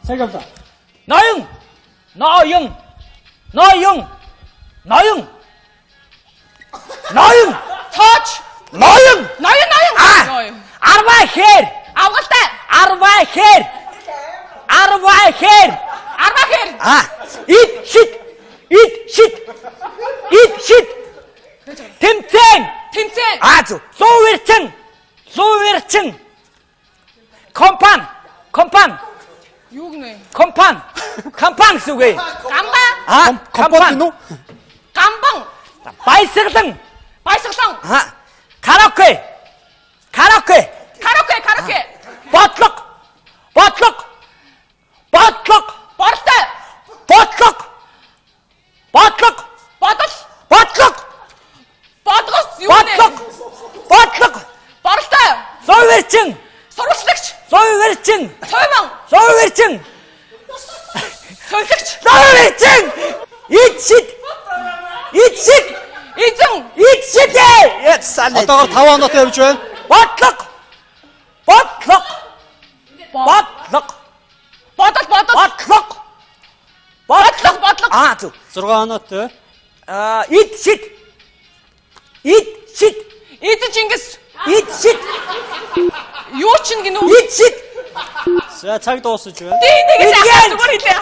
생각합니다. 나영! 나영! 나영! 나영! 나영! Touch. 나영! Ноён. Арвай хэр! Авгалтай. Арвай хэр! Арвай хэр! Арба хэр. Eat shit! Eat shit! Eat shit! Тэмцэн! Тэмцээн. Сууверчин! Сууверчин! Компан! Компан! Юу гэнэ? Компан! Компан гэсэн үг ээ. Гамбан. Компан! Гамбан. Баясгалан! Баясгалан. Караоке! Караоке! Караоке. Бодлого! Бодлого! Бодлого! Боролтой. Бодлого! Бодлого! Бодол. Бодлого! Бодгос юу гэнэ? Бодлого! Бодлого! Боролтой. Сууверчин! Сурвалжлагч. Сууверчин! Цоймон. Сууверчин! Цойлагч. Сууверчин! Eat shit! Eat shit! Эзэн. Eat shit! 어떠가 5 언어트 явж байна. Бодлого! Бодлого! Бодлого! Бодол. Бодлого! Бодлого. 6 언어트. Eat shit! Eat shit! Эзэн Чингис. Eat shit! Юу ч гинэ үү? Eat shit! За цаг дуусаж байна. Тэгээс ахаа зүгээр хэлээ.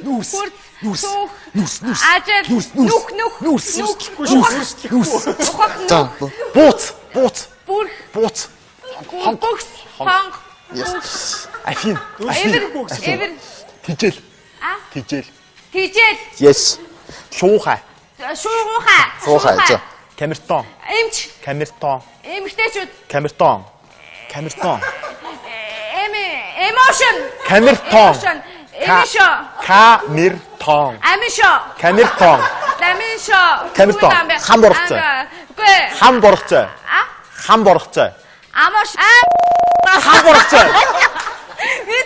Nús. Ажил. Нүх. За. Бууц. Бүрх. Бууц. Бөхс. Хонх. Афин. Эвэр. Тижэл. Тижэл. Yes. Шуухай. Шуугуухай. За. Камертон. Эмч. Камертон. Эмгтээчүүд. Камертон. Emotion. Камертон. Эмишо. Камертон. Амишо. Камертон. Ламишо. Камертон. Хамбургцай. Үгүй. Хамбургцай. Хамбургцай. Амош. Хамбургцай.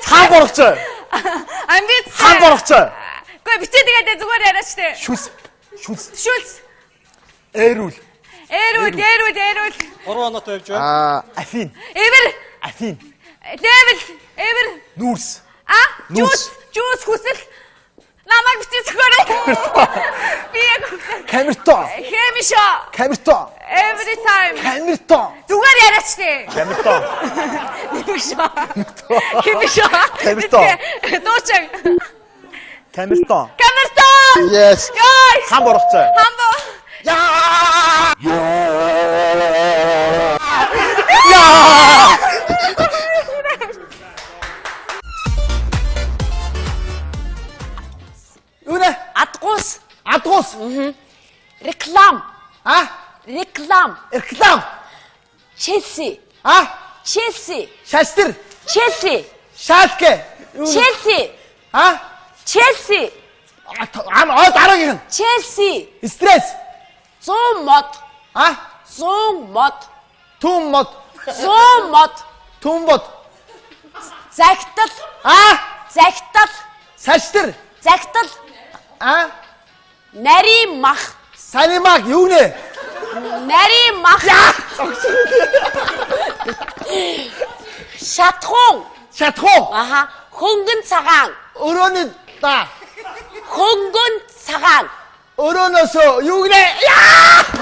Хамбургцай. Амбиц. Хамбургцай. Үгүй бичээ тэгээд зүгээр яриач тээ. Шүлс. Эрүүл. 3 언어트 явж байна. Афин. Эвэр. Афин. Level. Эвэр. Нүүрс. Juice хүсэл. Намайг бичээ зөвхөрөө. Би яг Камертон. хэмишо. Камертон. Every time. Камертон. Зүгээр яриач тээ. Камертон. Хэмишо. Камертон. Дуучин. Камертон. Yes. Яй. Хамбургцай. Хамбо. Юунэ? Адгуус. Реклам. Реклам. Реклам. Chelsea. Chelsea. Шастер. Chelsea. Шалке. Chelsea. Chelsea. Дараагийн. Chelsea. Стресс. 100 мод. 100 мод. Загтал. Саштер. Загтал. Нарийн мах. Салимаг юу нэ? Нарийн мах. Шатхун. Хөнгөн цагаан. Өрөөний да. Хөнгөн цагаан. Өрөөнөөс юу нэ?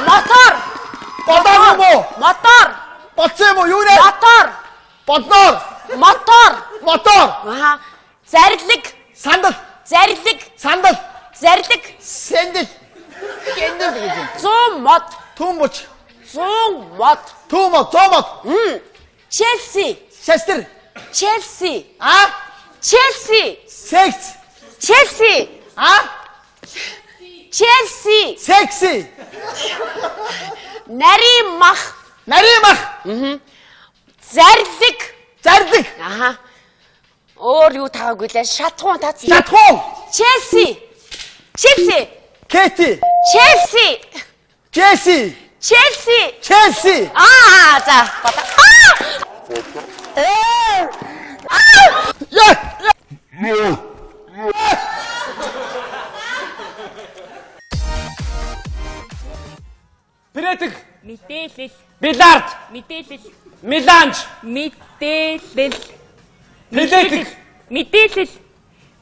Мотор. Бодоо юм уу? Мотор. Боцсон юм уу? Юу нэ? Мотор. Мотор. Зарлиг. Сандал. Зарлиг. Зарлиг. Сэндэл. 100 мод. Түмбоч. 100 мод. Түмбот. Chelsea. Шастер. Chelsea. Секс. Chelsea. Chelsea. Секси. Нарийн мах. Зарлиг. Өөр юу таагүй лээ. Шатхуун таацсан. Chelsea. Кэти. Chelsea. Челси. За. Мэдээлэл. Мэдээлэл. Билард. Мэдээлэл. Миланж. Мэдээлэл. Мэдээлэл. Мэдээлэл.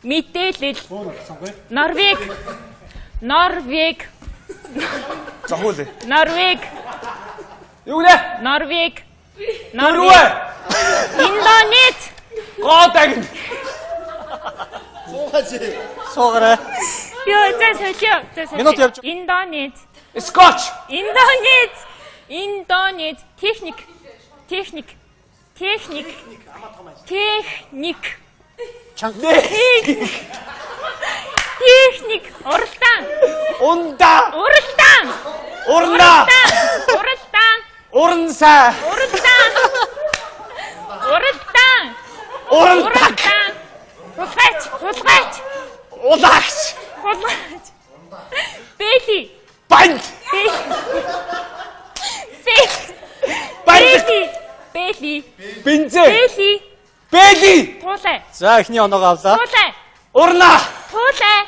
Мэдээлэл. Норвег. Норвег. Захуулъя. Норвег. Юу нэ? Норвег. Норвег. Индонез. Годаг. Суугаарай. Ёо, зэ. Минут явж. Индонез. Скотч. Индонез. Индонез. Техник. Техник. Уралдаан. Унда. Уралдаан. Урна. Уралдаан. Урнсаа. Уралдаан. Уралдаан. Уралдаг. Хулгайч. Улагч. Бэли. Банд. Бэли. Бинзэ. Бэли. Бэли. Туулай. За эхний оноогоо авлаа. Туулай. Урна. Туулай.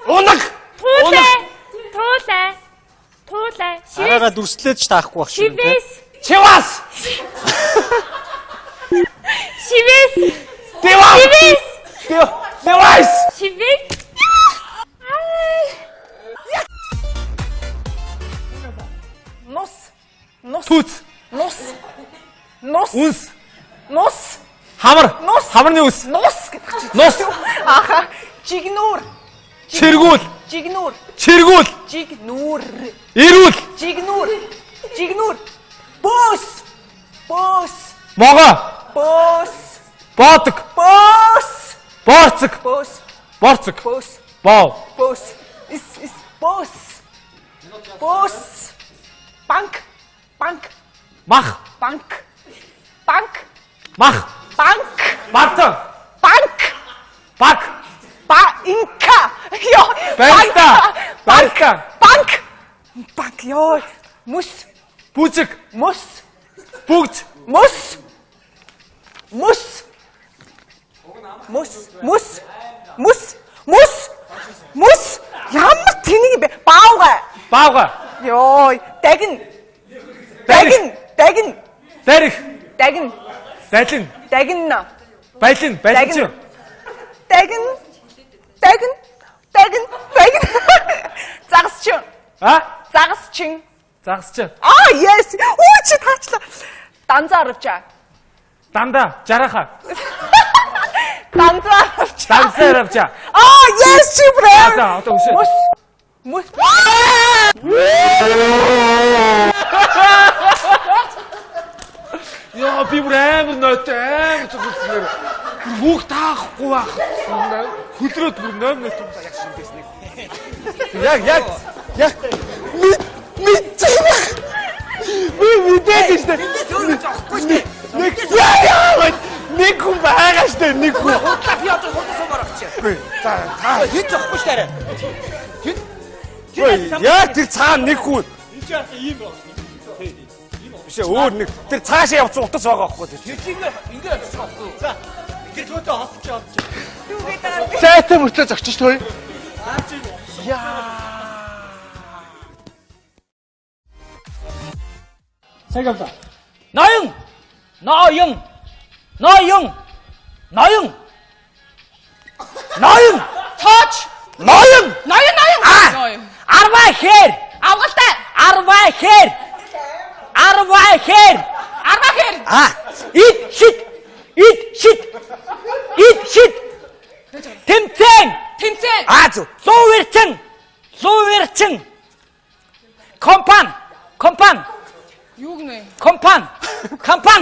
Унаг. Туулай. Араараа дүрслээд ч таахгүй байх шүү. Чивас. Шивэс. Девайс. Шивэс. Түц. Нус. Хамар. Хамарны ус. Нус гэдэг чинь. Нус. Аха. Жигнүр. Чиргүүл. Жигнүр. Чиргүүл. Жигнүр. Ирүүл. Жигнүр. Бос. Мого. Бодог. Борцог. Боо. Бос. Банк. Мах. Бартон. Бак. Инка. Ёо. Банка. Банк ёо. Мус. Бүжиг. Бүгд. Мус. Ямар тэнийг бэ? Баага. Ёо. Дагин. Дэрх. Дагин. Байлин. Загасчин. Загасчин. Загасч. Yes. Чи таачлаа. Данзаа авчаа. Дандаа. Жараха. Данзаа авчаа. Дансаар авчаа. Yes, чи брэм. За одоо үсэ. Мус. Яа би бүр амар нотой зүгсээр хүүх таахгүй байх. Хөдрөөд бүр ном яг шингээснийг. Яг мэдээд штэ. Нэг хүн байгаа штэ. Нэг хүн. Би одоо хутас марагч. За Хэд зохгүй штэ. яа тэр цаана нэг хүн. Энд чинь ийм байна. Биш өөр нэг тэр цаашаа явц утас байгаа байхгүй тэр. Ингээ явчих واخгүй. За. Тэр төөдөө хосч авч. Сайтай мөртлөө зогчих тоо. Цаг авлаа. Ноён. Тооч. Ноён. Арвай хээр. Авгалтай. Арвай хээр. Ит шит. Тэмцэн. Зүү. Луверчин. Компан. Юу гэнэ? Компан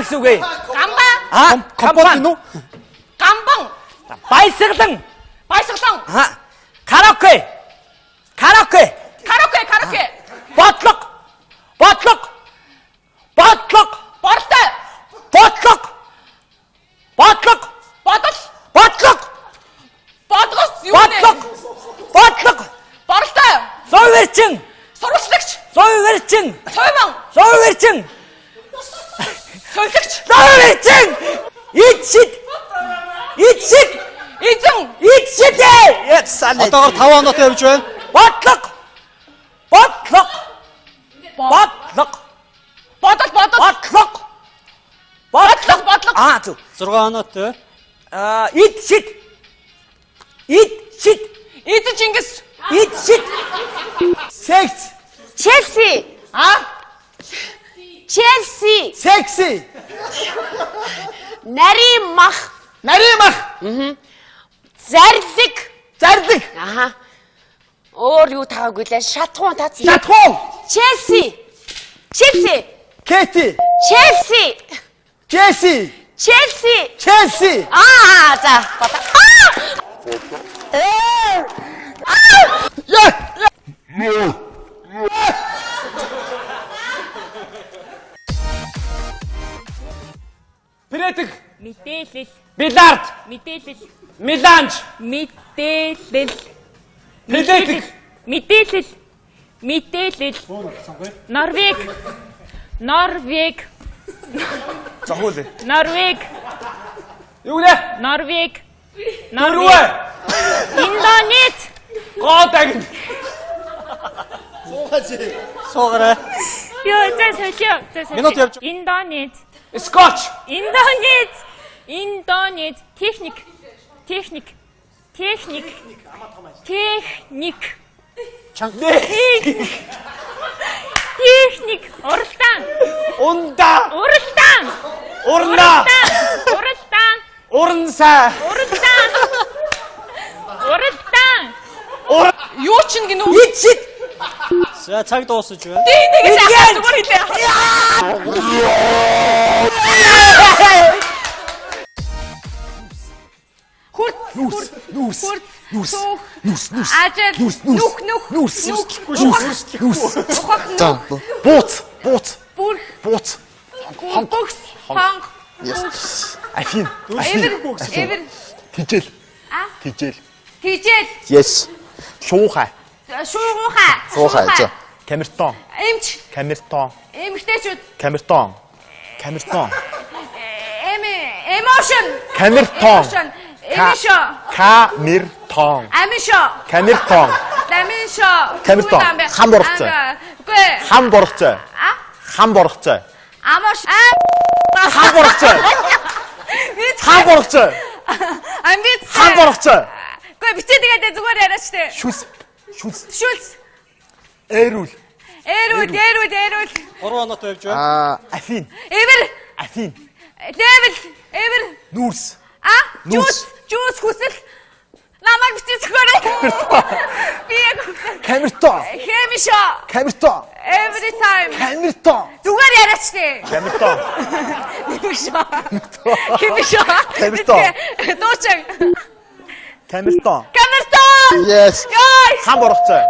гэсэн үг ээ. Компот нү? Гамбан. Баясгалан. Караоке. Бодлого. Бодлого. Бодгос юу гэнэ? Боролтой. Луверчин. Сурвалжлагч. Луверчин. Цоймон. Луверчин. Солигч. Луверчин. Итшит. Одоогоор 5 оноотой явж байна. Бодлого. Бодлого. Бодол. Бодлого. Бодлого. Зүг. 6 оноотой. Ид шид. Ид шид. Эд Чингис. Ид шид. Секс. Челси. Челси. Секси. Нарийн мах. Нарийн мах. Зарлиг. Зардаг. Аха. Өөр юу таагүй лээ. Шатхуун таацсан. Шатхуун. Челси. Челси. Кэти. Челси. Джесси. Челси. Челси. За. Претик. Мэдээлэл. Билард. Мэдээлэл. Миланж. Мэдээлэл. Пелетик. Мэдээлэл. Мэдээлэл. Норвег. Норвег. Захуулъя. Норвег. Юу нэ? Норвег. Норвег. Индонез. Годаг. Суугаарай. Ёо, зэ. Минут явж. Индонез. Скотч. Индонез. Индонез. Техник. Техник. Уралдаан. Унда. Уралдаан. Урна. Уралдаан. Урнсаа. Уралдаан. Юу ч гинөө. Ид шид. За цаг дуусаж байна. Тэгээс яхаа зүгээр хэлээ. Нүс. Ажил. Нүх. Бууц. Бүр. Бууц. Бокс. Хонг. Афин. Эвэр. Тижэл. Тижэл. Yes. Шуухай. Шуугуухай. За. Камертон. Эмч. Камертон. Эмгтээчүүд. Камертон. Эмошн. Камертон. Эмишо. Камертон. Амишо. Камертон. Дамишо. Камертон. Хамбургцай. Үгүй. Хамбургцай. Хамбургцай. Амош. Хамбургцай. Хамбургцай. Амбиц. Хамбургцай. Үгүй бичээ тэгээд зүгээр яриач тээ. Шүс. Шүлц. Эрүүл. Эрүүл. 3 оноотой явж байна. Афин. Эвэр. Афин. Левел. Эвэр. Нүүрс. Жуус хүсэл. Намайг бичиж өгөөрэй. Би яг Камертон. хэмишо. Камертон. Every time. Камертон. Зүгээр яриач тээ. Камертон. Хэмишо. Камертон. Дуучин. Камертон. Камертон. Yes. Guys. Хамбургцай.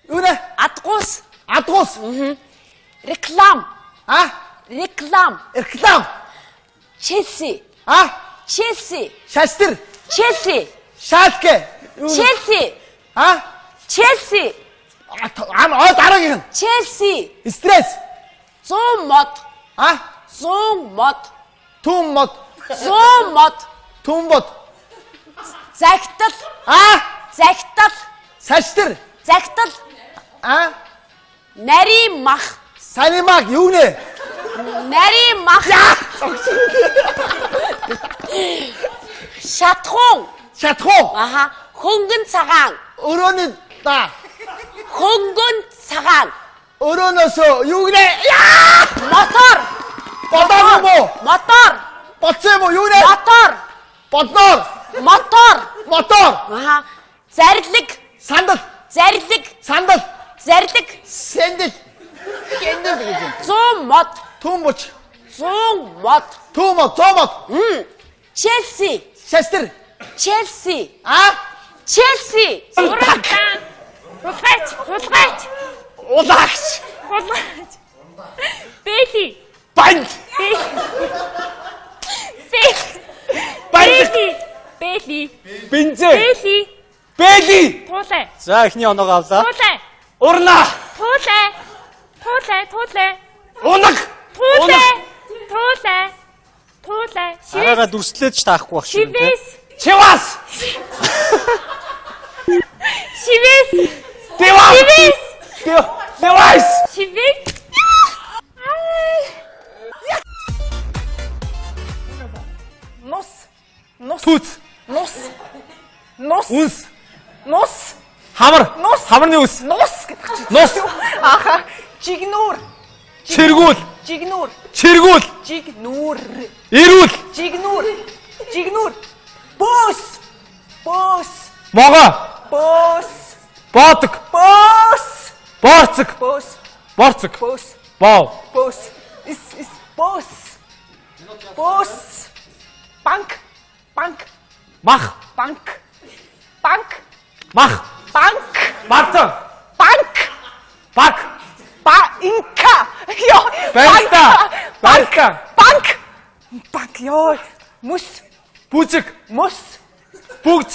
Юу нэ? Адгуус. Реклам. Реклам. Челси. Челси. Шастер. Челси. Шалке. Челси. Челси. Дараагийн. Челси. Стресс. 100 мод. 100 мод. Түмбод. Загтал. Саштер. Загтал. Нарийн мах. Салимаг юу нэ? Нарийн мах. Шатхуун. Хөнгөн цагаан. Өрөөний да. Хөнгөн цагаан. Өрөөнөөсөө юу нэ? Мотор. Бодоо мó? Боцоо мó юу нэ? Мотор. Зарлиг. Сандал. Зарлиг. Сэндэл. 100 мод. Түмбоч. 100 мод. Түмбод. Челси. Шастер. Челси. Челси. Уралдаан. Улагч. Бэли. Банд. Бэли. Бензэ. Бэли. Туулай. За эхний оноогоо авлаа. Урна. Туулай. Унаг. Туулай. Араагаа дүрслээд ч таахгүй байх шиг тийм. Чивас. Шивэс. Девас. Шивэс. Девайс. Шивэс. Нус. Нус. Түц. Нус. Нус. Үнс. Нус. Хамар. Нус. Хамарны үс. Нус гэдэг чинь. Нус. Аха. Жигнүр. Чиргүүл. Жигнүр. Чиргүүл. Жигнүр. Ирүүл. Жигнүр. Жигнүр. Бос. Бос. Могоо. Бос. Боодог. Бос. Боорцог. Бос. Борцог. Бос. Боо. Бос. Is бос. Бос. Банк. Банк. Мах. Банк. Банк. Мах. Банк. Бартан. Банк. Баг. Банка. Ёо. Барилта. Барилта. Банк. Банк. Ёо. Мус. Бүжиг. Мус. Бүгд.